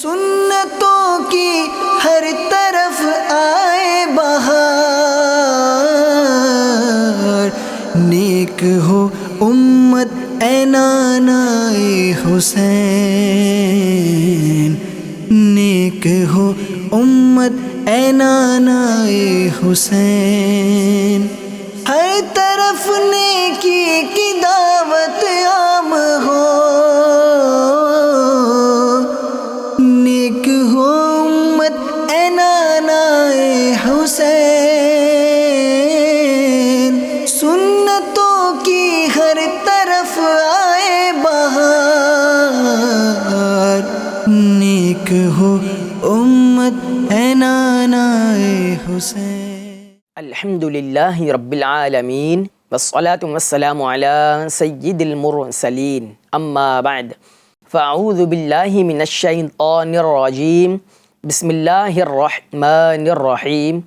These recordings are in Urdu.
سنتوں کی ہر طرف آئے بہار، نیک ہو امت اے نانائے حسین، نیک ہو امت اے نانائے حسین، ہر طرف نیکی کی دعوت عام ہو، نیک ہو امت اے نانائے حسین، سنتوں کی ہر طرف آئے بہار، نیک ہو امت اے نانائے حسین۔ الحمدللہ رب العالمین والصلاة والسلام علی سید المرسلین، اما بعد فاعوذ باللہ من الشیطان الرجیم، بسم اللہ الرحمن الرحیم،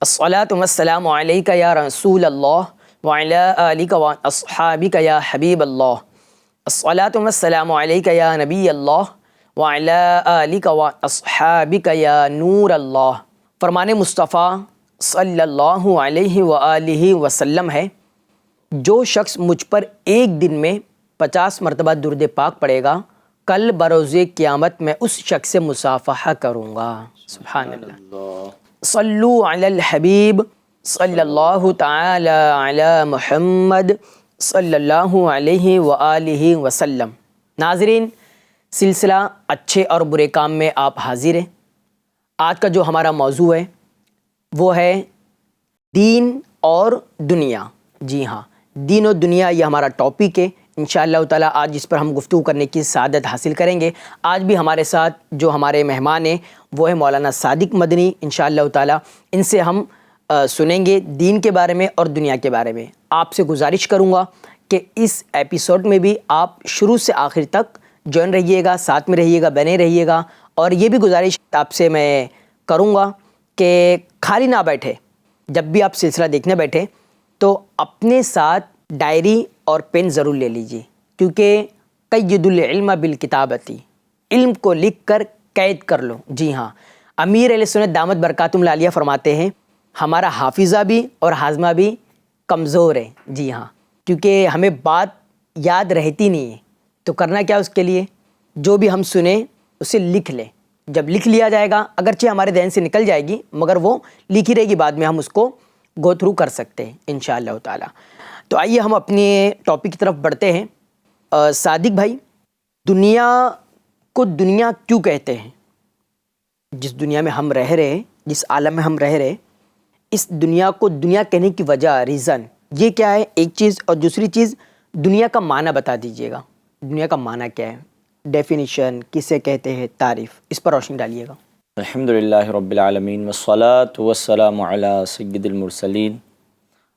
الصلاة والسلام علیک یا رسول اللہ وعلی آلک واصحابک یا حبیب اللہ، الصلاة والسلام علیک یا نبی اللہ وعلی آلک واصحابک یا نور اللہ۔ فرمان مصطفیٰ صلی اللہ علیہ وآلہ وسلم ہے، جو شخص مجھ پر ایک دن میں 50 مرتبہ درود پاک پڑھے گا، کل بروز قیامت میں اس شخص سے مصافحہ کروں گا۔ سبحان اللہ۔ صلو علی الحبیب صلی اللہ تعالی علی محمد صلی اللہ علیہ وآلہ وسلم۔ ناظرین، سلسلہ اچھے اور برے کام میں آپ حاضر ہیں۔ آج کا جو ہمارا موضوع ہے وہ ہے دین اور دنیا۔ جی ہاں، دین اور دنیا یہ ہمارا ٹاپک ہے۔ انشاءاللہ تعالیٰ آج اس پر ہم گفتگو کرنے کی سعادت حاصل کریں گے۔ آج بھی ہمارے ساتھ جو ہمارے مہمان ہیں وہ ہے مولانا صادق مدنی۔ انشاءاللہ تعالیٰ ان سے ہم سنیں گے دین کے بارے میں اور دنیا کے بارے میں۔ آپ سے گزارش کروں گا کہ اس ایپیسوڈ میں بھی آپ شروع سے آخر تک جوائن رہیے گا، ساتھ میں رہیے گا، بنے رہیے گا۔ اور یہ بھی گزارش آپ سے میں کروں گا کہ خالی نہ بیٹھے، جب بھی آپ سلسلہ دیکھنے بیٹھے تو اپنے ساتھ ڈائری اور پین ضرور لے لیجیے، کیونکہ قید العلم بالکتابتی، علم کو لکھ کر قید کر لو۔ جی ہاں، امیر اہل سنت دامت برکاتہم العالیہ فرماتے ہیں ہمارا حافظہ بھی اور ہاضمہ بھی کمزور ہے۔ جی ہاں، کیونکہ ہمیں بات یاد رہتی نہیں ہے، تو کرنا کیا اس کے لیے، جو بھی ہم سنیں اسے لکھ لیں۔ جب لکھ لیا جائے گا، اگرچہ ہمارے ذہن سے نکل جائے گی مگر وہ لکھی رہے گی، بعد میں ہم اس کو گو تھرو کر سکتے ہیں انشاءاللہ تعالی۔ تو آئیے ہم اپنے ٹاپک کی طرف بڑھتے ہیں۔ صادق بھائی، دنیا کو دنیا کیوں کہتے ہیں؟ جس دنیا میں ہم رہ رہے ہیں، جس عالم میں ہم رہ رہے ہیں، اس دنیا کو دنیا کہنے کی وجہ، ریزن یہ کیا ہے؟ ایک چیز، اور دوسری چیز دنیا کا معنی بتا دیجیے گا۔ دنیا کا معنی کیا ہے، ڈیفینیشن کسے کہتے ہیں، تعریف، اس پر روشنی ڈالیے گا۔ الحمدللہ رب العالمین والصلاة والسلام علی سید المرسلین،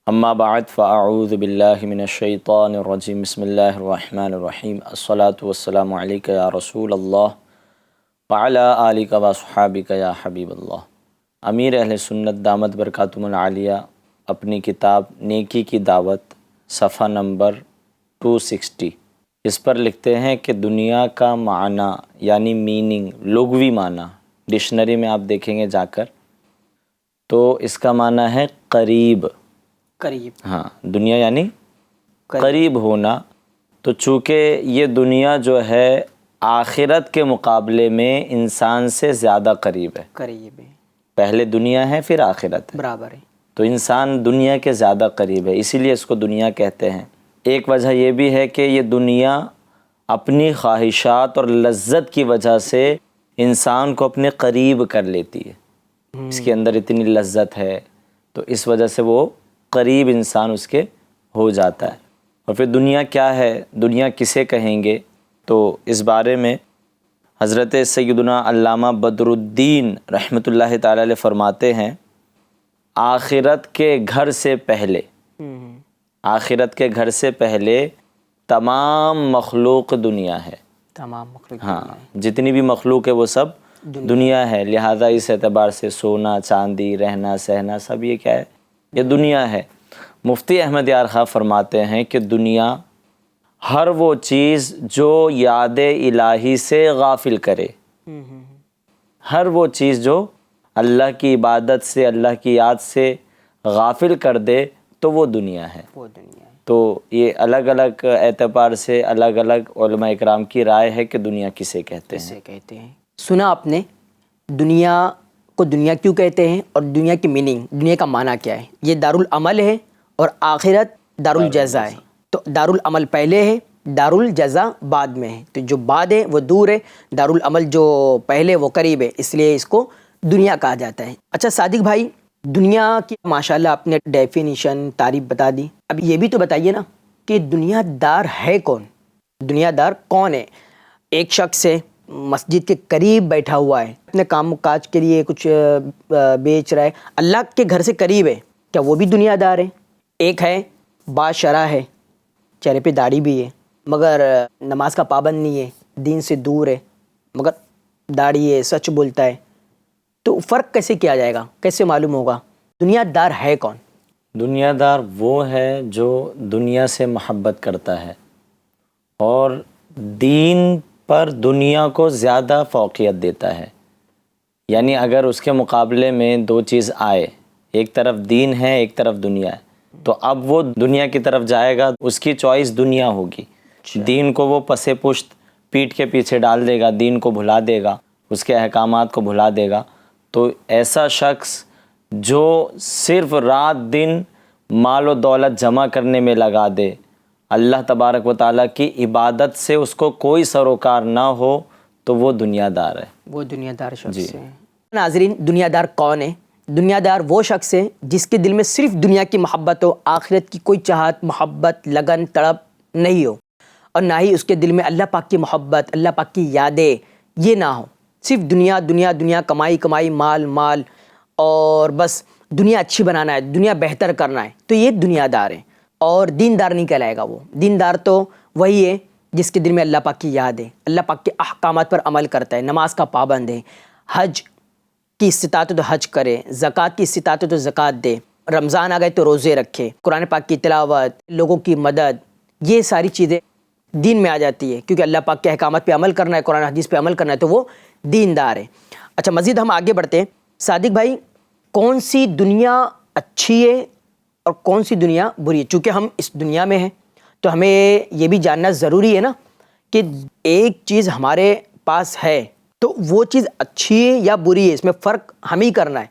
اما بعد فاعوذ باللہ من الشیطان الرجیم، بسم اللہ الرحمن الرحیم، الصلاة والسلام علیک یا رسول اللہ وعلی آلک واصحابک یا حبیب اللہ۔ امیر اہل سنت دامت برکاتہم العالیہ اپنی کتاب نیکی کی دعوت صفحہ نمبر 260 اس پر لکھتے ہیں کہ دنیا کا معنی یعنی میننگ، لغوی معنی ڈکشنری میں آپ دیکھیں گے جا کر تو اس کا معنی ہے قریب۔ قریب، ہاں، دنیا یعنی قریب ہونا۔ تو چونکہ یہ دنیا جو ہے آخرت کے مقابلے میں انسان سے زیادہ قریب ہے، قریب ہے، پہلے دنیا ہے پھر آخرت ہے، برابر ہے۔ تو انسان دنیا کے زیادہ قریب ہے، اسی لیے اس کو دنیا کہتے ہیں۔ ایک وجہ یہ بھی ہے کہ یہ دنیا اپنی خواہشات اور لذت کی وجہ سے انسان کو اپنے قریب کر لیتی ہے، اس کے اندر اتنی لذت ہے تو اس وجہ سے وہ قریب انسان اس کے ہو جاتا ہے۔ اور پھر دنیا کیا ہے، دنیا کسے کہیں گے، تو اس بارے میں حضرت سیدنا علامہ بدر الدین رحمۃ اللہ تعالی علیہ فرماتے ہیں آخرت کے گھر سے پہلے، آخرت کے گھر سے پہلے تمام مخلوق دنیا ہے، تمام مخلوق، ہاں جتنی بھی مخلوق ہے وہ سب دنیا ہے، لہٰذا اس اعتبار سے سونا چاندی رہنا سہنا سب یہ کیا ہے، یہ دنیا ہے۔ مفتی احمد یار خواہ فرماتے ہیں کہ دنیا ہر وہ چیز جو یاد الہی سے غافل کرے، ہر وہ چیز جو اللہ کی عبادت سے، اللہ کی یاد سے غافل کر دے تو وہ دنیا ہے۔ وہ دنیا ہے۔ تو یہ الگ الگ اعتبار سے الگ الگ علماء اکرام کی رائے ہے کہ دنیا کسے کہتے ہیں۔ کسے کہتے ہیں؟ سنا آپ نے دنیا کو دنیا کیوں کہتے ہیں اور دنیا کی میننگ، دنیا کا معنی کیا ہے؟ یہ دارالعمل ہے اور آخرت دارالجزا ہے۔ تو دارالعمل پہلے ہے، دارالجزا بعد میں ہے۔ تو جو بعد ہے وہ دور ہے، دارالعمل جو پہلے وہ قریب ہے، اس لیے اس کو دنیا کہا جاتا ہے۔ اچھا صادق بھائی، دنیا کی ماشاءاللہ آپ نے ڈیفینیشن تعریف بتا دی، اب یہ بھی تو بتائیے نا کہ دنیا دار ہے کون؟ دنیا دار کون ہے؟ ایک شخص ہے، مسجد کے قریب بیٹھا ہوا ہے، اپنے کام کاج کے لیے کچھ بیچ رہا ہے، اللہ کے گھر سے قریب ہے، کیا وہ بھی دنیا دار ہے؟ ایک ہے باشرح ہے، چہرے پہ داڑھی بھی ہے مگر نماز کا پابند نہیں ہے، دین سے دور ہے مگر داڑھی ہے، سچ بولتا ہے، تو فرق کیسے کیا جائے گا؟ کیسے معلوم ہوگا دنیا دار ہے کون؟ دنیا دار وہ ہے جو دنیا سے محبت کرتا ہے اور دین پر دنیا کو زیادہ فوقیت دیتا ہے۔ یعنی اگر اس کے مقابلے میں دو چیز آئے، ایک طرف دین ہے ایک طرف دنیا ہے، تو اب وہ دنیا کی طرف جائے گا، اس کی چوائس دنیا ہوگی۔ دین کو وہ پسے پشت پیٹھ کے پیچھے ڈال دے گا، دین کو بھلا دے گا، اس کے احکامات کو بھلا دے گا۔ تو ایسا شخص جو صرف رات دن مال و دولت جمع کرنے میں لگا دے، اللہ تبارک و تعالیٰ کی عبادت سے اس کو کوئی سروکار نہ ہو، تو وہ دنیا دار ہے۔ وہ دنیا دار شخص ہے۔ ناظرین، دنیا دار کون ہے؟ دنیا دار وہ شخص ہے جس کے دل میں صرف دنیا کی محبت ہو، آخرت کی کوئی چاہت، محبت، لگن، تڑپ نہیں ہو، اور نہ ہی اس کے دل میں اللہ پاک کی محبت، اللہ پاک کی یادیں یہ نہ ہو، صرف دنیا دنیا دنیا، کمائی کمائی، مال مال، اور بس دنیا اچھی بنانا ہے، دنیا بہتر کرنا ہے، تو یہ دنیا دار ہے۔ اور دیندار نہیں کہلائے گا وہ۔ دیندار تو وہی ہے جس کے دل میں اللہ پاک کی یاد ہے، اللہ پاک کے احکامات پر عمل کرتا ہے، نماز کا پابند ہے، حج کی استطاعت تو حج کرے، زکوٰۃ کی استطاعت تو زکوٰۃ دے، رمضان آ گئے تو روزے رکھے، قرآن پاک کی تلاوت، لوگوں کی مدد، یہ ساری چیزیں دین میں آ جاتی ہے، کیونکہ اللہ پاک کے احکامات پہ عمل کرنا ہے، قرآن حدیث پہ عمل کرنا ہے، تو وہ دیندار ہے۔ اچھا مزید ہم آگے بڑھتے ہیں۔ صادق بھائی، کون سی دنیا اچھی ہے اور کون سی دنیا بری ہے؟ چونکہ ہم اس دنیا میں ہیں تو ہمیں یہ بھی جاننا ضروری ہے نا کہ ایک چیز ہمارے پاس ہے تو وہ چیز اچھی ہے یا بری ہے، اس میں فرق ہمیں کرنا ہے۔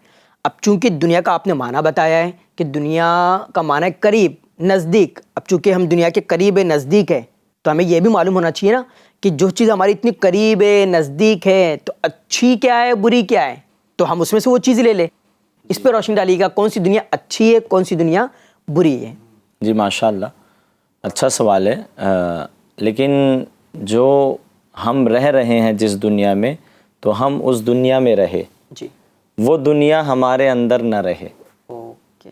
اب چونکہ دنیا کا آپ نے معنی بتایا ہے کہ دنیا کا معنی ہے قریب، نزدیک، اب چونکہ ہم دنیا کے قریب ہے، نزدیک ہے، تو ہمیں یہ بھی معلوم ہونا چاہیے نا کہ جو چیز ہماری اتنی قریب ہے، نزدیک ہے، تو اچھی کیا ہے، بری کیا ہے، تو ہم اس میں سے وہ چیز لے لیں۔ اس پہ روشنی ڈالیے گا، کون سی دنیا اچھی ہے، کون سی دنیا بری ہے؟ جی ماشاءاللہ، اچھا سوال ہے۔ لیکن جو ہم رہ رہے ہیں جس دنیا میں، تو ہم اس دنیا میں رہے، جی، وہ دنیا ہمارے اندر نہ رہے۔ اوکے،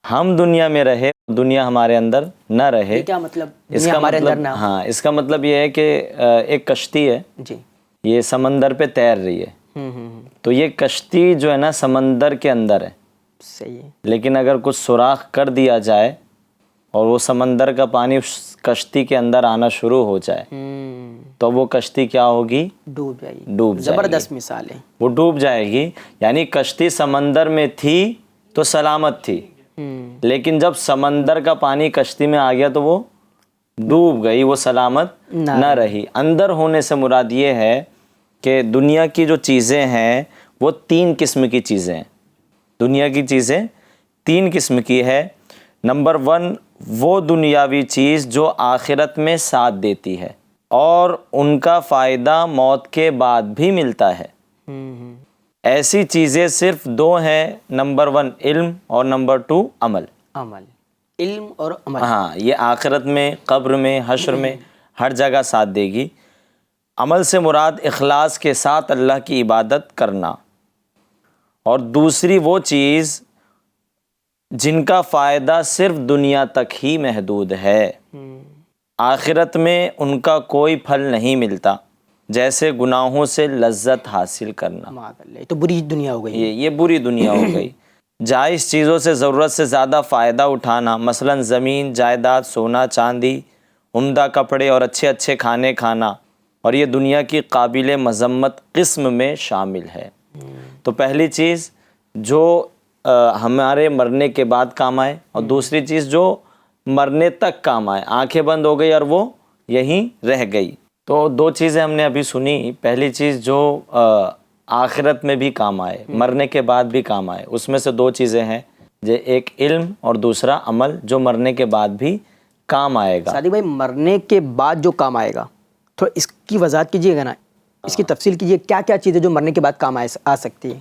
ہم دنیا میں رہے، دنیا ہمارے اندر نہ رہے۔ یہ کیا مطلب؟ اس دنیا کا ہمارے اندر مطلب، نہ ہو؟ ہاں، اس کا مطلب یہ ہے کہ ایک کشتی ہے، جی، یہ سمندر پہ تیر رہی ہے، تو یہ کشتی جو ہے نا سمندر کے اندر ہے، صحیح ہے، لیکن اگر کچھ سوراخ کر دیا جائے اور وہ سمندر کا پانی اس کشتی کے اندر آنا شروع ہو جائے تو وہ کشتی کیا ہوگی؟ ڈوب جائے گی۔ ڈوب جائے گی۔ زبردست مثال ہے۔ وہ ڈوب جائے گی، یعنی کشتی سمندر میں تھی تو سلامت تھی، لیکن جب سمندر کا پانی کشتی میں آ گیا تو وہ ڈوب گئی، وہ سلامت نہ رہی۔ اندر ہونے سے مراد یہ ہے کہ دنیا کی جو چیزیں ہیں وہ تین قسم کی چیزیں ہیں۔ دنیا کی چیزیں تین قسم کی ہے۔ نمبر 1، وہ دنیاوی چیز جو آخرت میں ساتھ دیتی ہے اور ان کا فائدہ موت کے بعد بھی ملتا ہے۔ ایسی چیزیں صرف دو ہیں، نمبر 1 علم اور نمبر 2 عمل۔ عمل، علم اور عمل، ہاں، یہ آخرت میں، قبر میں، حشر میں ہر جگہ ساتھ دے گی۔ عمل سے مراد اخلاص کے ساتھ اللہ کی عبادت کرنا، اور دوسری وہ چیز جن کا فائدہ صرف دنیا تک ہی محدود ہے، آخرت میں ان کا کوئی پھل نہیں ملتا، جیسے گناہوں سے لذت حاصل کرنا۔ یہ تو بری دنیا ہو گئی۔ یہ بری دنیا ہو گئی۔ جائز چیزوں سے ضرورت سے زیادہ فائدہ اٹھانا، مثلا زمین، جائیداد، سونا چاندی، عمدہ کپڑے اور اچھے اچھے کھانے کھانا، اور یہ دنیا کی قابل مذمت قسم میں شامل ہے۔ تو پہلی چیز جو ہمارے مرنے کے بعد کام آئے، اور دوسری چیز جو مرنے تک کام آئے، آنکھیں بند ہو گئی اور وہ یہیں رہ گئی۔ تو دو چیزیں ہم نے ابھی سنی، پہلی چیز جو آخرت میں بھی کام آئے، مرنے کے بعد بھی کام آئے، اس میں سے دو چیزیں ہیں، ایک علم اور دوسرا عمل جو مرنے کے بعد بھی کام آئے گا۔ صادق بھائی، مرنے کے بعد جو کام آئے گا، تو اس کی وضاحت کیجیے گا نا، اس کی تفصیل کیجیے، کیا کیا چیزیں جو مرنے کے بعد کام آ سکتی ہے؟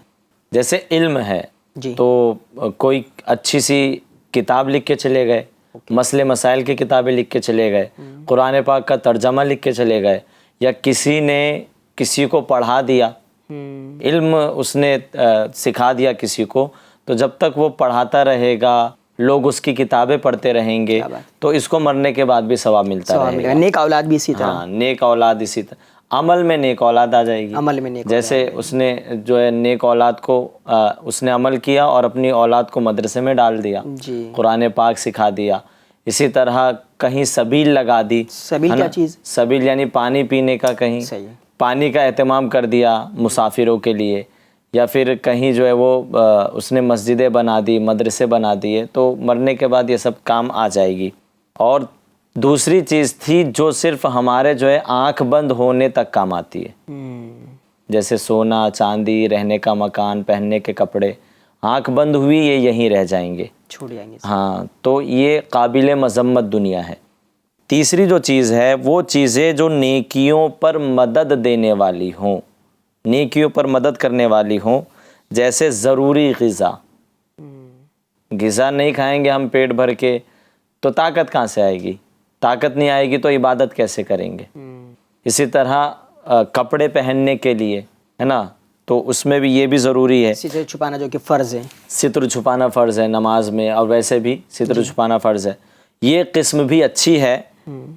جیسے علم ہے جی، تو کوئی اچھی سی کتاب لکھ کے چلے گئے، مسئلے مسائل کی کتابیں لکھ کے چلے گئے، قرآن پاک کا ترجمہ لکھ کے چلے گئے، یا کسی نے کسی کو پڑھا دیا، علم اس نے سکھا دیا کسی کو، تو جب تک وہ پڑھاتا رہے گا، لوگ اس کی کتابیں پڑھتے رہیں گے، تو اس کو مرنے کے بعد بھی ثواب ملتا رہے گا۔ نیک اولاد بھی اسی طرح، ہاں، نیک اولاد اسی طرح، عمل میں نیک اولاد آ جائے گی۔ عمل میں نیک جیسے اس نے جو ہے نیک اولاد کو اس نے عمل کیا اور اپنی اولاد کو مدرسے میں ڈال دیا، جی، قرآن پاک سکھا دیا۔ اسی طرح کہیں سبیل لگا دی، سبیل کیا چیز؟ سبیل یعنی پانی پینے کا، کہیں صحیح ہے، پانی کا اہتمام کر دیا مسافروں کے لیے، یا پھر کہیں جو ہے وہ اس نے مسجدیں بنا دی، مدرسے بنا دیے، تو مرنے کے بعد یہ سب کام آ جائے گی۔ اور دوسری چیز تھی جو صرف ہمارے جو ہے آنکھ بند ہونے تک کام آتی ہے، جیسے سونا چاندی، رہنے کا مکان، پہننے کے کپڑے، آنکھ بند ہوئی یہ یہیں رہ جائیں گے، چھوڑ جائیں گے۔ ہاں، تو یہ قابل مذمت دنیا ہے۔ تیسری جو چیز ہے وہ چیزیں جو نیکیوں پر مدد دینے والی ہوں، نیکیوں پر مدد کرنے والی ہوں، جیسے ضروری غذا۔ غذا نہیں کھائیں گے ہم پیٹ بھر کے تو طاقت کہاں سے آئے گی؟ طاقت نہیں آئے گی تو عبادت کیسے کریں گے؟ اسی طرح کپڑے پہننے کے لیے، ہے نا، تو اس میں بھی یہ بھی ضروری ہے، ستر چھپانا جو کہ فرض ہے، ستر چھپانا فرض ہے نماز میں، اور ویسے بھی ستر چھپانا فرض ہے۔ یہ قسم بھی اچھی ہے،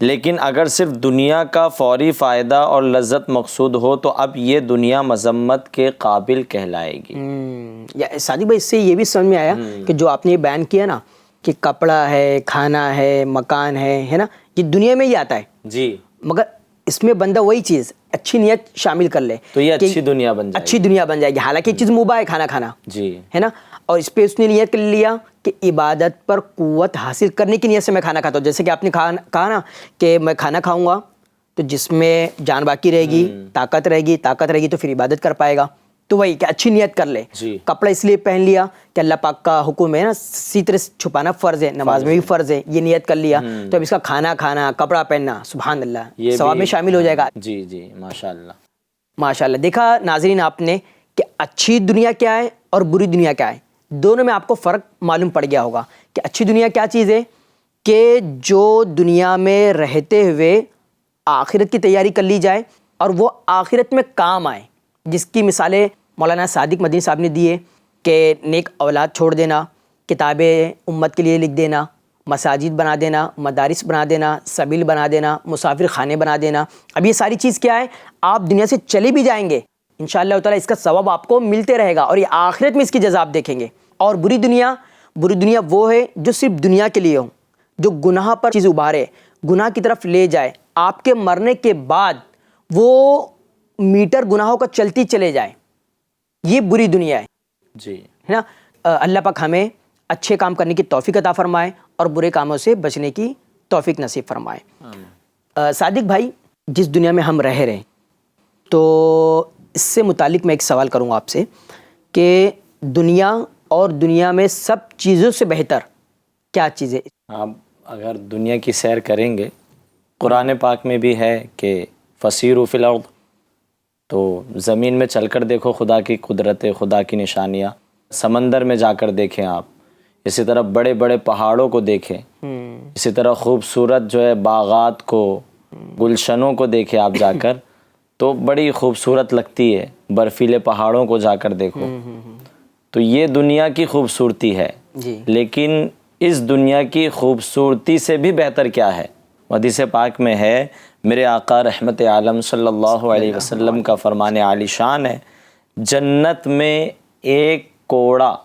لیکن اگر صرف دنیا کا فوری فائدہ اور لذت مقصود ہو تو اب یہ دنیا مذمت کے قابل کہلائے گی۔ یا صادق بھائی، اس سے یہ بھی سمجھ میں آیا کہ جو آپ نے یہ بیان کیا نا کہ کپڑا ہے، کھانا ہے، مکان ہے نا، یہ دنیا میں ہی آتا ہے جی، مگر اس میں بندہ وہی چیز اچھی نیت شامل کر لے تو یہ کہ اچھی دنیا بن جائے گی، اچھی دنیا بن جائے گی۔ حالانکہ یہ چیز مباح ہے کھانا کھانا، جی، ہے نا، اور اس پہ اس نے نیت کر لیا کہ عبادت پر قوت حاصل کرنے کی نیت سے میں کھانا کھاتا ہوں۔ جیسے کہ آپ نے کہا نا کہ میں کھانا کھاؤں گا تو جس میں جان باقی رہے گی، طاقت رہے گی تو پھر عبادت کر پائے گا، تو وہی کہ اچھی نیت کر لے۔ جی، کپڑا اس لیے پہن لیا کہ اللہ پاک کا حکم ہے نا، ستر چھپانا فرض ہے، نماز میں بھی فرض ہے، یہ نیت کر لیا تو اب اس کا کھانا کھانا، کپڑا پہننا، سبحان اللہ، ثواب میں شامل ہو جائے گا۔ جی جی، ماشاء اللہ، ماشاء اللہ۔ دیکھا ناظرین آپ نے کہ اچھی دنیا کیا ہے اور بری دنیا کیا ہے، دونوں میں آپ کو فرق معلوم پڑ گیا ہوگا کہ اچھی دنیا کیا چیز ہے، کہ جو دنیا میں رہتے ہوئے آخرت کی تیاری کر لی جائے اور وہ آخرت میں کام آئے، جس کی مثالیں مولانا صادق مدنی صاحب نے دی ہے کہ نیک اولاد چھوڑ دینا، کتابیں امت کے لیے لکھ دینا، مساجد بنا دینا، مدارس بنا دینا، سبیل بنا دینا، مسافر خانے بنا دینا۔ اب یہ ساری چیز کیا ہے، آپ دنیا سے چلے بھی جائیں گے انشاءاللہ تعالیٰ اس کا ثواب آپ کو ملتے رہے گا، اور یہ آخرت میں اس کی جزا آپ دیکھیں گے۔ اور بری دنیا وہ ہے جو صرف دنیا کے لیے ہو، جو گناہ پر چیز ابھارے، گناہ کی طرف لے جائے، آپ کے مرنے کے بعد وہ میٹر گناہوں کا چلتی چلے جائے، یہ بری دنیا ہے، جی، ہے نا۔ اللہ پاک ہمیں اچھے کام کرنے کی توفیق عطا فرمائے اور برے کاموں سے بچنے کی توفیق نصیب فرمائے۔ صادق بھائی، جس دنیا میں ہم رہ رہے ہیں تو اس سے متعلق میں ایک سوال کروں گا آپ سے کہ دنیا اور دنیا میں سب چیزوں سے بہتر کیا چیز ہے؟ آپ اگر دنیا کی سیر کریں گے، قرآن پاک میں بھی ہے کہ فسیروا فی الارض، تو زمین میں چل کر دیکھو خدا کی قدرت، خدا کی نشانیاں، سمندر میں جا کر دیکھیں آپ، اسی طرح بڑے بڑے پہاڑوں کو دیکھیں، اسی طرح خوبصورت جو ہے باغات کو، گلشنوں کو دیکھیں آپ جا کر، تو بڑی خوبصورت لگتی ہے، برفیلے پہاڑوں کو جا کر دیکھو، تو یہ دنیا کی خوبصورتی ہے۔ جی، لیکن اس دنیا کی خوبصورتی سے بھی بہتر کیا ہے؟ حدیث پاک میں ہے، میرے آقا رحمت عالم صلی اللہ علیہ وسلم کا فرمان عالی شان ہے، جنت میں ایک کوڑا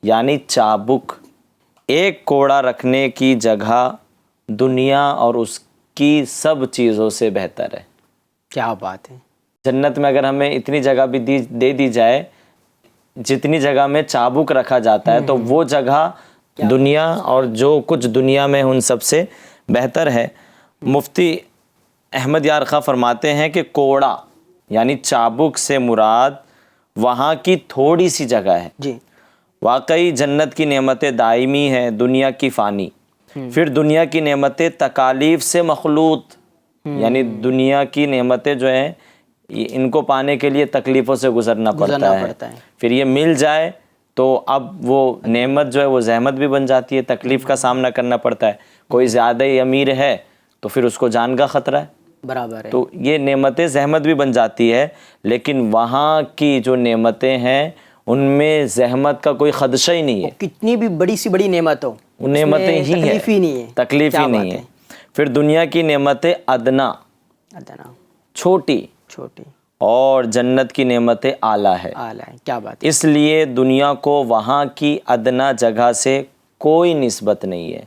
یعنی چابک، ایک کوڑا رکھنے کی جگہ دنیا اور اس کی سب چیزوں سے بہتر ہے۔ کیا بات ہے. جنت میں اگر ہمیں اتنی جگہ بھی دے دی جائے جتنی جگہ میں چابک رکھا جاتا ہے تو وہ جگہ دنیا اور جو کچھ دنیا میں ان سب سے بہتر ہے. مفتی احمد یار خاں فرماتے ہیں کہ کوڑا یعنی چابک سے مراد وہاں کی تھوڑی سی جگہ ہے. جی. واقعی جنت کی نعمتیں دائمی ہیں، دنیا کی فانی. پھر دنیا کی نعمتیں تکالیف سے مخلوط، یعنی دنیا کی نعمتیں جو ہیں ان کو پانے کے لیے تکلیفوں سے گزرنا پڑتا ہے. پھر یہ مل جائے تو اب وہ نعمت جو ہے وہ زحمت بھی بن جاتی ہے، تکلیف کا سامنا کرنا پڑتا ہے. کوئی زیادہ ہی امیر ہے تو پھر اس کو جان کا خطرہ ہے. برابر ہے. تو یہ نعمتیں زحمت بھی بن جاتی ہے، لیکن وہاں کی جو نعمتیں ہیں ان میں زحمت کا کوئی خدشہ ہی نہیں ہے. کتنی بھی بڑی سی بڑی نعمت ہو وہ نعمتیں ہی ہیں، تکلیف ہی نہیں ہے. تکلیف ہی نہیں ہے. پھر دنیا کی نعمتیں ادنا چھوٹی، اور جنت کی نعمتیں اعلیٰ ہے. کیا بات ہے. اس لیے دنیا کو وہاں کی ادنا جگہ سے کوئی نسبت نہیں ہے.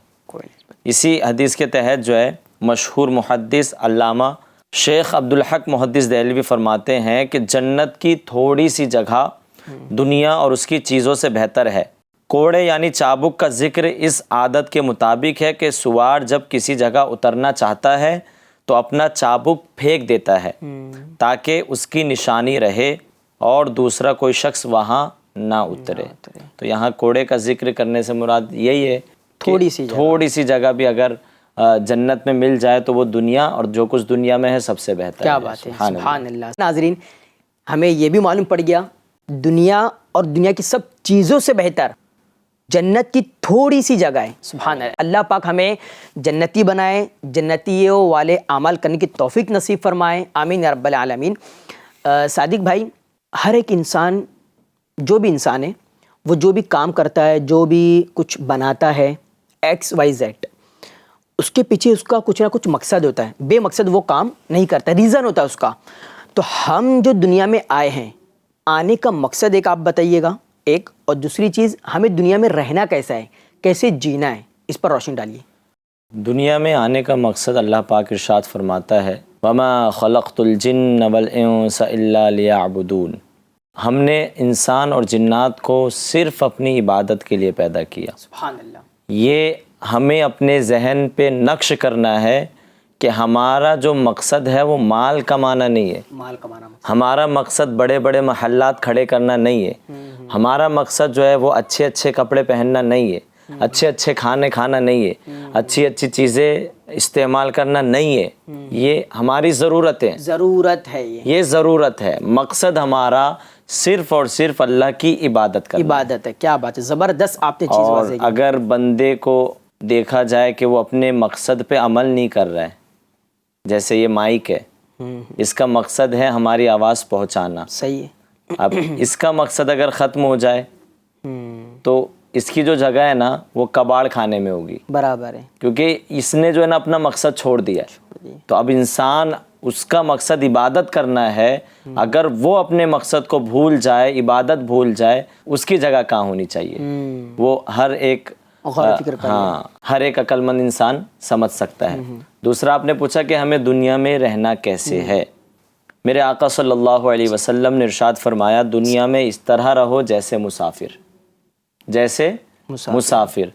اسی حدیث کے تحت جو ہے مشہور محدث علامہ شیخ عبدالحق محدث دہلوی فرماتے ہیں کہ جنت کی تھوڑی سی جگہ دنیا اور اس کی چیزوں سے بہتر ہے. کوڑے یعنی چابک کا ذکر اس عادت کے مطابق ہے کہ سوار جب کسی جگہ اترنا چاہتا ہے تو اپنا چابک پھینک دیتا ہے تاکہ اس کی نشانی رہے اور دوسرا کوئی شخص وہاں نہ اترے. تو یہاں کوڑے کا ذکر کرنے سے مراد یہی ہے تھوڑی سی جگہ بھی اگر جنت میں مل جائے تو وہ دنیا اور جو کچھ دنیا میں ہے سب سے بہتر ہے. کیا بات ہے. سبحان اللہ. ناظرین ہمیں یہ بھی معلوم پڑ گیا دنیا اور دنیا کی سب چیزوں سے بہتر جنت کی تھوڑی سی جگہ ہے. سبحان اللہ. اللہ پاک ہمیں جنتی بنائے، جنتیوں والے اعمال کرنے کی توفیق نصیب فرمائے. آمین یا رب العالمین. صادق بھائی، ہر ایک انسان، جو بھی انسان ہے، وہ جو بھی کام کرتا ہے، جو بھی کچھ بناتا ہے XYZ، اس کے پیچھے اس کا کچھ نہ کچھ مقصد ہوتا ہے. بے مقصد وہ کام نہیں کرتا، ریزن ہوتا ہے اس کا. تو ہم جو دنیا میں آئے ہیں، آنے کا مقصد ایک آپ بتائیے گا، ایک، اور دوسری چیز ہمیں دنیا میں رہنا کیسا ہے، کیسے جینا ہے، اس پر روشنی ڈالیے. دنیا میں آنے کا مقصد اللہ پاک ارشاد فرماتا ہے وَمَا خَلَقْتُ الْجِنَّ وَالْإِنسَ إِلَّا لِيَعْبُدُونَ. ہم نے انسان اور جنات کو صرف اپنی عبادت کے لیے پیدا کیا. سبحان اللہ. یہ ہمیں اپنے ذہن پہ نقش کرنا ہے کہ ہمارا جو مقصد ہے وہ مال کمانا نہیں ہے. ہمارا مقصد بڑے بڑے محلات کھڑے کرنا نہیں ہے. ہمارا مقصد جو ہے وہ اچھے اچھے کپڑے پہننا نہیں ہے، اچھے اچھے کھانے کھانا نہیں ہے، اچھی اچھی چیزیں استعمال کرنا نہیں ہے. یہ ہماری ضرورتیں، ضرورت ہے، یہ ضرورت ہے. مقصد ہمارا صرف اور صرف اللہ کی عبادت کرنا. عبادت ہے. کیا بات ہے، زبردست آپ نے چیز واضح کی. اور اگر بندے کو دیکھا جائے کہ وہ اپنے مقصد پہ عمل نہیں کر رہا ہے، جیسے یہ مائک ہے، اس کا مقصد ہے ہماری آواز پہنچانا. صحیح ہے. اب اس کا مقصد اگر ختم ہو جائے تو اس کی جو جگہ ہے نا وہ کباڑ کھانے میں ہوگی. برابر ہے. کیونکہ اس نے جو ہے نا اپنا مقصد چھوڑ دیا ہے. تو اب انسان، اس کا مقصد عبادت کرنا ہے، اگر وہ اپنے مقصد کو بھول جائے، عبادت بھول جائے، اس کی جگہ کہاں ہونی چاہیے؟ وہ ہر ایک ہر ایک عقل مند انسان سمجھ سکتا ہے. دوسرا آپ نے پوچھا کہ ہمیں دنیا میں رہنا کیسے ہے. میرے آقا صلی اللہ علیہ وسلم نے ارشاد فرمایا دنیا میں اس طرح رہو جیسے مسافر. جیسے مسافر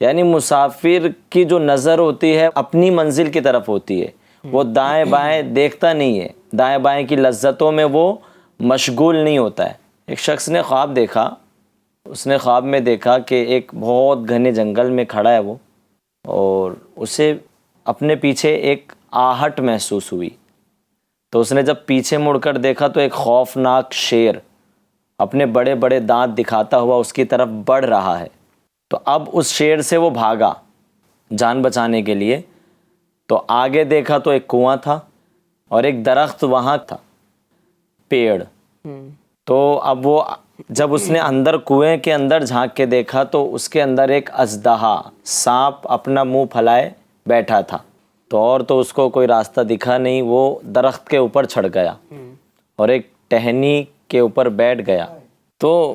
یعنی مسافر کی جو نظر ہوتی ہے اپنی منزل کی طرف ہوتی ہے، وہ دائیں بائیں دیکھتا نہیں ہے، دائیں بائیں کی لذتوں میں وہ مشغول نہیں ہوتا ہے. ایک شخص نے خواب دیکھا، اس نے خواب میں دیکھا کہ ایک بہت گھنے جنگل میں کھڑا ہے وہ، اور اسے اپنے پیچھے ایک آہٹ محسوس ہوئی. تو اس نے جب پیچھے مڑ کر دیکھا تو ایک خوفناک شیر اپنے بڑے بڑے دانت دکھاتا ہوا اس کی طرف بڑھ رہا ہے. تو اب اس شیر سے وہ بھاگا جان بچانے کے لیے. تو آگے دیکھا تو ایک کنواں تھا اور ایک درخت وہاں تھا، پیڑ. تو اب وہ جب اس نے اندر کنویں کے اندر جھانک کے دیکھا تو اس کے اندر ایک اژدہا، سانپ اپنا منہ پھلائے بیٹھا تھا. تو اور تو اس کو کوئی راستہ دکھا نہیں، وہ درخت کے اوپر چڑھ گیا اور ایک ٹہنی کے اوپر بیٹھ گیا. تو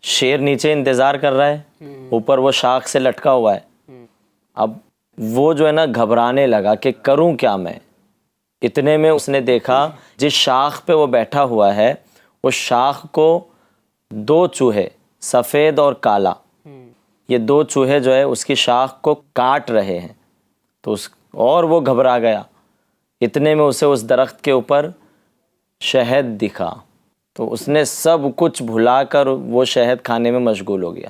شیر نیچے انتظار کر رہا ہے، اوپر وہ شاخ سے لٹکا ہوا ہے. اب وہ جو ہے نا گھبرانے لگا کہ کروں کیا میں، اتنے میں اس نے دیکھا جس شاخ پہ وہ بیٹھا ہوا ہے اس شاخ کو 2 چوہے سفید اور کالا، یہ 2 چوہے جو ہے اس کی شاخ کو کاٹ رہے ہیں، تو اور وہ گھبرا گیا۔ اتنے میں اسے اس درخت کے اوپر شہد دکھا، تو اس نے سب کچھ بھلا کر وہ شہد کھانے میں مشغول ہو گیا۔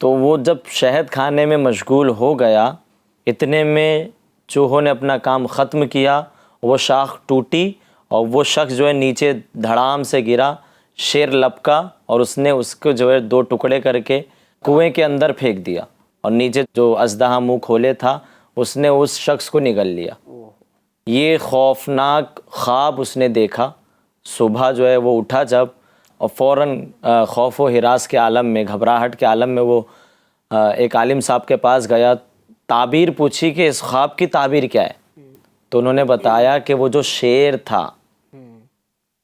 تو وہ جب شہد کھانے میں مشغول ہو گیا، اتنے میں چوہوں نے اپنا کام ختم کیا، وہ شاخ ٹوٹی اور وہ شخص جو ہے نیچے دھڑام سے گرا، شیر لپکا اور اس نے اس کو جو ہے 2 ٹکڑے کر کے کنویں کے اندر پھینک دیا، اور نیچے جو اژدہا منہ کھولے تھا اس نے اس شخص کو نگل لیا۔ یہ خوفناک خواب اس نے دیکھا۔ صبح جو ہے وہ اٹھا جب، اور فوراً خوف و ہراس کے عالم میں، گھبراہٹ کے عالم میں وہ ایک عالم صاحب کے پاس گیا، تعبیر پوچھی کہ اس خواب کی تعبیر کیا ہے؟ تو انہوں نے بتایا کہ وہ جو شیر تھا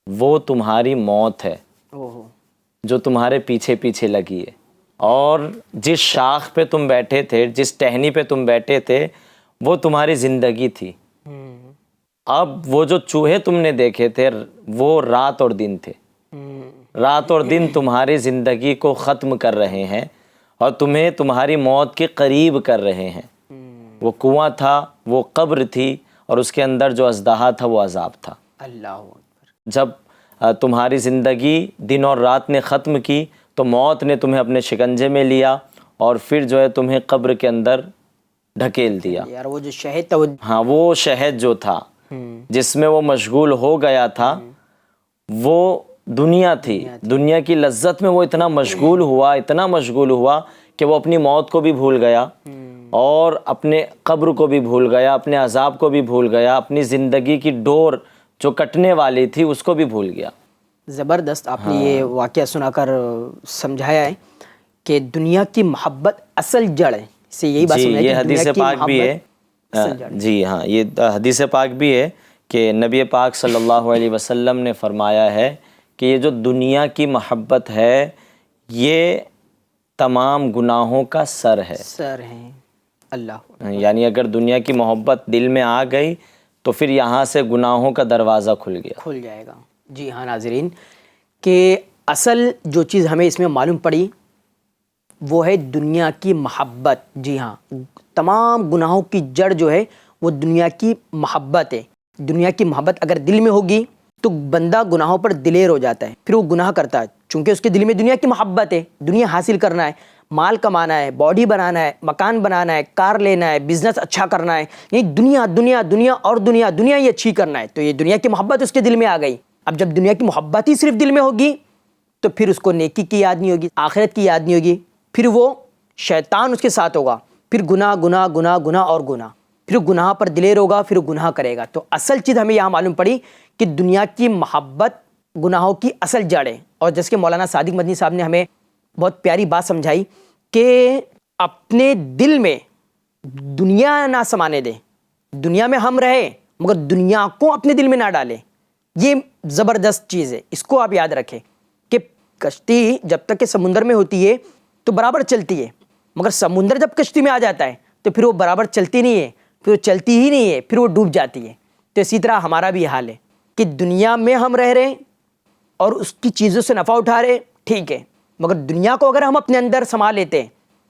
وہ تمہاری موت ہے جو تمہارے پیچھے پیچھے لگی ہے، اور جس شاخ پہ تم بیٹھے تھے، جس ٹہنی پہ تم بیٹھے تھے، وہ تمہاری زندگی تھی۔ اب وہ جو چوہے تم نے دیکھے تھے وہ رات اور دن تھے، رات اور دن تمہاری زندگی کو ختم کر رہے ہیں اور تمہیں تمہاری موت کے قریب کر رہے ہیں۔ وہ کنواں تھا، وہ قبر تھی، اور اس کے اندر جو اژدہا تھا وہ عذاب تھا۔ اللہ اکبر۔ جب تمہاری زندگی دن اور رات نے ختم کی تو موت نے تمہیں اپنے شکنجے میں لیا اور پھر جو ہے تمہیں قبر کے اندر ڈھکیل دیا۔ یار وہ جو شہد تھا وہ، ہاں، وہ شہد جو تھا جس میں وہ مشغول ہو گیا تھا وہ دنیا تھی۔ دنیا کی لذت میں وہ اتنا مشغول ہوا کہ وہ اپنی موت کو بھی بھول گیا اور اپنے قبر کو بھی بھول گیا، اپنے عذاب کو بھی بھول گیا، اپنی زندگی کی ڈور جو کٹنے والی تھی اس کو بھی بھول گیا۔ زبردست آپ نے یہ واقعہ سنا کر سمجھایا ہے کہ دنیا کی محبت اصل جڑ ہے، اس سے یہی بات سمجھائی یہ کہ حدیث دنیا کی پاک بھی ہے۔ اصل جڑ ہے۔ جی ہاں، یہ حدیث پاک بھی ہے کہ نبی پاک صلی اللہ علیہ وسلم نے فرمایا ہے کہ یہ جو دنیا کی محبت ہے یہ تمام گناہوں کا سر ہے۔ سر ہیں۔ اللہ، یعنی اگر دنیا کی محبت دل میں آ گئی تو پھر یہاں سے گناہوں کا دروازہ کھل جائے گا۔ جی ہاں ناظرین، کہ اصل جو چیز ہمیں اس میں معلوم پڑی وہ ہے دنیا کی محبت۔ جی ہاں، تمام گناہوں کی جڑ جو ہے وہ دنیا کی محبت ہے۔ دنیا کی محبت اگر دل میں ہوگی تو بندہ گناہوں پر دلیر ہو جاتا ہے، پھر وہ گناہ کرتا ہے، چونکہ اس کے دل میں دنیا کی محبت ہے، دنیا حاصل کرنا ہے، مال کمانا ہے، باڈی بنانا ہے، مکان بنانا ہے، کار لینا ہے، بزنس اچھا کرنا ہے، یہ دنیا دنیا دنیا اور دنیا دنیا ہی اچھی کرنا ہے، تو یہ دنیا کی محبت اس کے دل میں آ گئی۔ اب جب دنیا کی محبت ہی صرف دل میں ہوگی تو پھر اس کو نیکی کی یاد نہیں ہوگی، آخرت کی یاد نہیں ہوگی، پھر وہ شیطان اس کے ساتھ ہوگا، پھر گناہ گناہ گناہ گناہ اور گناہ، پھر گناہ پر دلیر ہوگا، پھر گناہ کرے گا۔ تو اصل چیز ہمیں یہاں معلوم پڑی کہ دنیا کی محبت گناہوں کی اصل جڑ ہے۔ اور جیسے کہ مولانا صادق مدنی صاحب نے ہمیں بہت پیاری بات سمجھائی کہ اپنے دل میں دنیا نہ سمانے دیں، دنیا میں ہم رہیں مگر دنیا کو اپنے دل میں نہ ڈالیں۔ یہ زبردست چیز ہے، اس کو آپ یاد رکھیں کہ کشتی جب تک کہ سمندر میں ہوتی ہے تو برابر چلتی ہے، مگر سمندر جب کشتی میں آ جاتا ہے تو پھر وہ برابر چلتی نہیں ہے، پھر وہ چلتی ہی نہیں ہے، پھر وہ ڈوب جاتی ہے۔ تو اسی طرح ہمارا بھی حال ہے کہ دنیا میں ہم رہ رہے ہیں اور اس کی چیزوں سے نفع اٹھا رہے، ٹھیک ہے، مگر دنیا کو اگر ہم اپنے اندر سما لیتے ہیں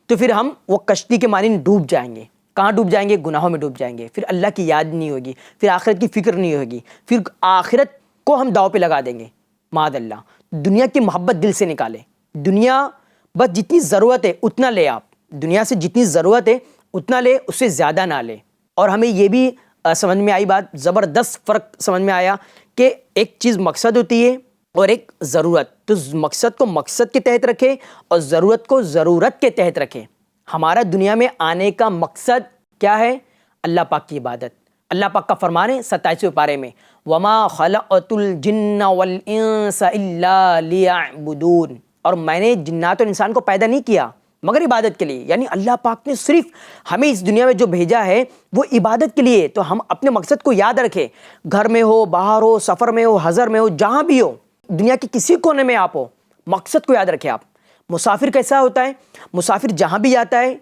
تو پھر ہم وہ کشتی کے مانند ڈوب جائیں گے۔ کہاں ڈوب جائیں گے؟ گناہوں میں ڈوب جائیں گے، پھر اللہ کی یاد نہیں ہوگی، پھر آخرت کی فکر نہیں ہوگی، پھر آخرت کو ہم داؤ پہ لگا دیں گے معاذ اللہ۔ دنیا کی محبت دل سے نکالیں، دنیا بس جتنی ضرورت ہے اتنا لے، آپ دنیا سے جتنی ضرورت ہے اتنا لے، اس سے زیادہ نہ لے۔ اور ہمیں یہ بھی سمجھ میں آئی بات، زبردست فرق سمجھ میں آیا کہ ایک چیز مقصد ہوتی ہے اور ایک ضرورت، تو مقصد کو مقصد کے تحت رکھے اور ضرورت کو ضرورت کے تحت رکھے۔ ہمارا دنیا میں آنے کا مقصد کیا ہے؟ اللہ پاک کی عبادت۔ اللہ پاک کا فرمان ہے 27ویں پارے میں، وَمَا خَلَقْتُ الْجِنَّ وَالْإِنسَ إِلَّا لِيَعْبُدُونَ، اور میں نے جنات اور انسان کو پیدا نہیں کیا مگر عبادت کے لیے۔ یعنی اللہ پاک نے صرف ہمیں اس دنیا میں جو بھیجا ہے وہ عبادت کے لیے۔ تو ہم اپنے مقصد کو یاد رکھیں، گھر میں ہو، باہر ہو، سفر میں ہو، حضر میں ہو، جہاں بھی ہو، دنیا کے کسی کونے میں آپ ہو، مقصد کو یاد رکھیں۔ آپ مسافر کیسا ہوتا ہے؟ مسافر جہاں بھی جاتا ہے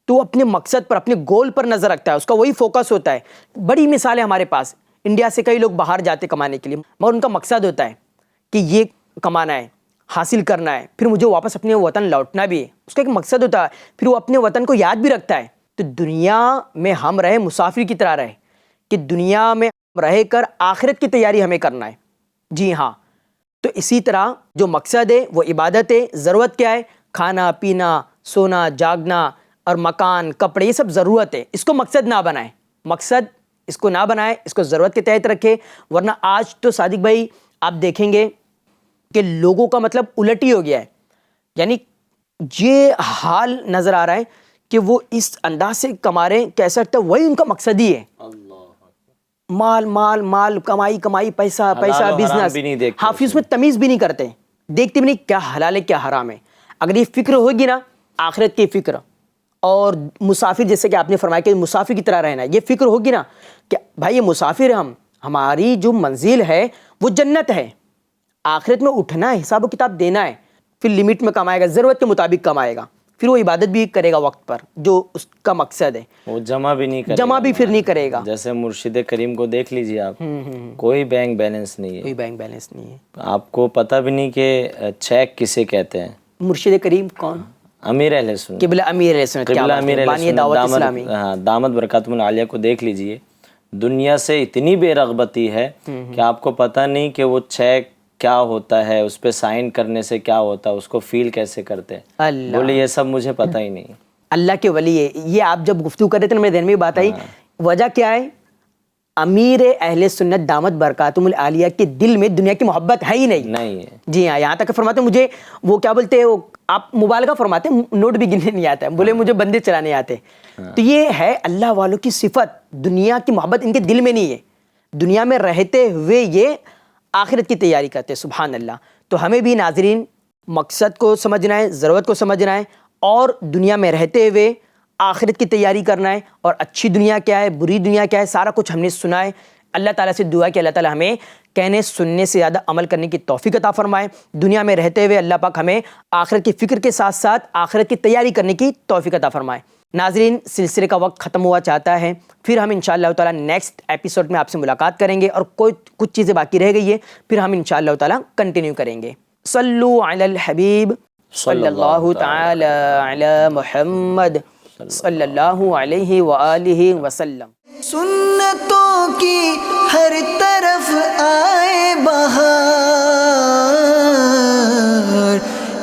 تو اپنے مقصد پر، اپنے گول پر نظر رکھتا ہے، اس کا وہی فوکس ہوتا ہے۔ بڑی مثال ہے ہمارے پاس، انڈیا سے کئی لوگ باہر جاتے کمانے کے لیے، مگر ان کا مقصد ہوتا ہے کہ یہ کمانا ہے، حاصل کرنا ہے، پھر مجھے واپس اپنے وطن لوٹنا بھی ہے، اس کا ایک مقصد ہوتا ہے، پھر وہ اپنے وطن کو یاد بھی رکھتا ہے۔ تو دنیا میں ہم رہے مسافر کی طرح رہے، کہ دنیا میں رہ کر آخرت کی تیاری ہمیں کرنا ہے۔ جی ہاں، تو اسی طرح جو مقصد ہے وہ عبادت ہے۔ ضرورت کیا ہے؟ کھانا پینا، سونا جاگنا اور مکان کپڑے، یہ سب ضرورت ہے، اس کو مقصد نہ بنائیں، مقصد اس کو نہ بنائیں، اس کو ضرورت کے تحت رکھے۔ ورنہ آج تو صادق بھائی آپ دیکھیں گے کہ لوگوں کا مطلب الٹ ہی ہو گیا ہے، یعنی یہ حال نظر آ رہا ہے کہ وہ اس انداز سے کما رہے ہیں کہ ایسا لگتا ہے وہی ان کا مقصد ہی ہے، مال مال مال، کمائی کمائی، پیسہ پیسہ، بزنس، حافظ میں تمیز بھی نہیں کرتے، دیکھتے بھی نہیں کیا حلال ہے کیا حرام ہے۔ اگر یہ فکر ہوگی نا، آخرت کی فکر، اور مسافر جیسے کہ آپ نے فرمایا کہ مسافر کی طرح رہنا ہے، یہ فکر ہوگی نا کہ بھائی یہ مسافر ہے، ہماری جو منزل ہے وہ جنت ہے، آخرت میں اٹھنا ہے، حساب و کتاب دینا ہے، پھر لمٹ میں کمائے گا، ضرورت کے مطابق کمائے گا، پھر وہ عبادت بھی کرے گا وقت پر جو اس کا مقصد ہے، وہ جمع بھی نہیں کرے گا، جمع بھی پھر نہیں کرے گا۔ جیسے مرشد کریم کو دیکھ لیجیے آپ، کوئی بینک بیلنس نہیں ہے، کوئی بینک بیلنس نہیں ہے، آپ کو پتہ بھی نہیں کہ چیک کسے کہتے ہیں۔ مرشد کریم کون؟ امیر اہل سنت، قبلہ امیر اہل سنت، قبلہ امیر اہل بانی سنت دعوت اسلامی، دامت برکاتہم العالیہ کو دیکھ لیجئے، دنیا سے اتنی بے رغبتی ہے کہ آپ کو پتہ نہیں کہ وہ چیک کیا ہوتا ہے، اس پہ سائن کرنے سے کیا ہوتا ہے، اس کو فیل کیسے کرتے ہیں۔ اللہ، بولے یہ سب مجھے پتہ ہی نہیں۔ اللہ کے ولی ہے یہ۔ آپ جب گفتگو کر رہے تھے نا، میرے ذہن میں بات آئی، وجہ کیا ہے؟ امیر اہل سنت دامت برکاتہم العالیہ کے دل میں دنیا کی محبت ہے ہی نہیں ہے۔ جی ہاں، یہاں تک فرماتے ہیں مجھے وہ کیا بولتے ہیں، آپ مبالغہ فرماتے ہیں، نوٹ بھی گننے نہیں آتا ہے، بولے مجھے بندے چلانے آتے۔ تو یہ ہے اللہ والوں کی صفت، دنیا کی محبت ان کے دل میں نہیں ہے، دنیا میں رہتے ہوئے یہ آخرت کی تیاری کرتے ہیں۔ سبحان اللہ۔ تو ہمیں بھی ناظرین مقصد کو سمجھنا ہے، ضرورت کو سمجھنا ہے، اور دنیا میں رہتے ہوئے آخرت کی تیاری کرنا ہے، اور اچھی دنیا کیا ہے، بری دنیا کیا ہے، سارا کچھ ہم نے سنا ہے۔ اللہ تعالیٰ سے دعا کہ اللہ تعالیٰ ہمیں کہنے سننے سے زیادہ عمل کرنے کی توفیق عطا فرمائے۔ دنیا میں رہتے ہوئے اللہ پاک ہمیں آخرت کی فکر کے ساتھ ساتھ آخرت کی تیاری کرنے کی توفیق عطا فرمائے۔ ناظرین، سلسلے کا وقت ختم ہوا چاہتا ہے، پھر ہم انشاءاللہ تعالیٰ نیکسٹ ایپیسوڈ میں آپ سے ملاقات کریں گے، اور کچھ چیزیں باقی رہ گئی ہے، پھر ہم انشاءاللہ تعالیٰ کنٹینیو کریں گے۔ صلو علی الحبیب صلی اللہ تعالی علی محمد صلی اللہ علیہ وآلہ وسلم۔ سنتوں کی ہر طرف آئے بہار،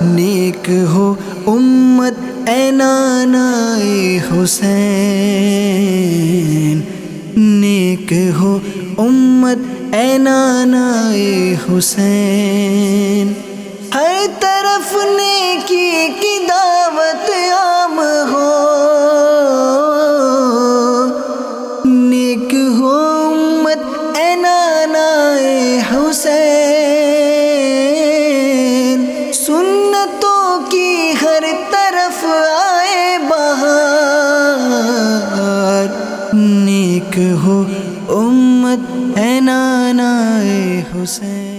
نیک ہو امت اے نانائے حسین، نیک ہو امت اے نانائے حسین، ہر طرف نیکی کی دعوت عام ہو، نیک ہو امت اے نانائے حسین، سنتوں کی ہر طرف آئے بہار، نیک ہو امت اے نانائے حسین۔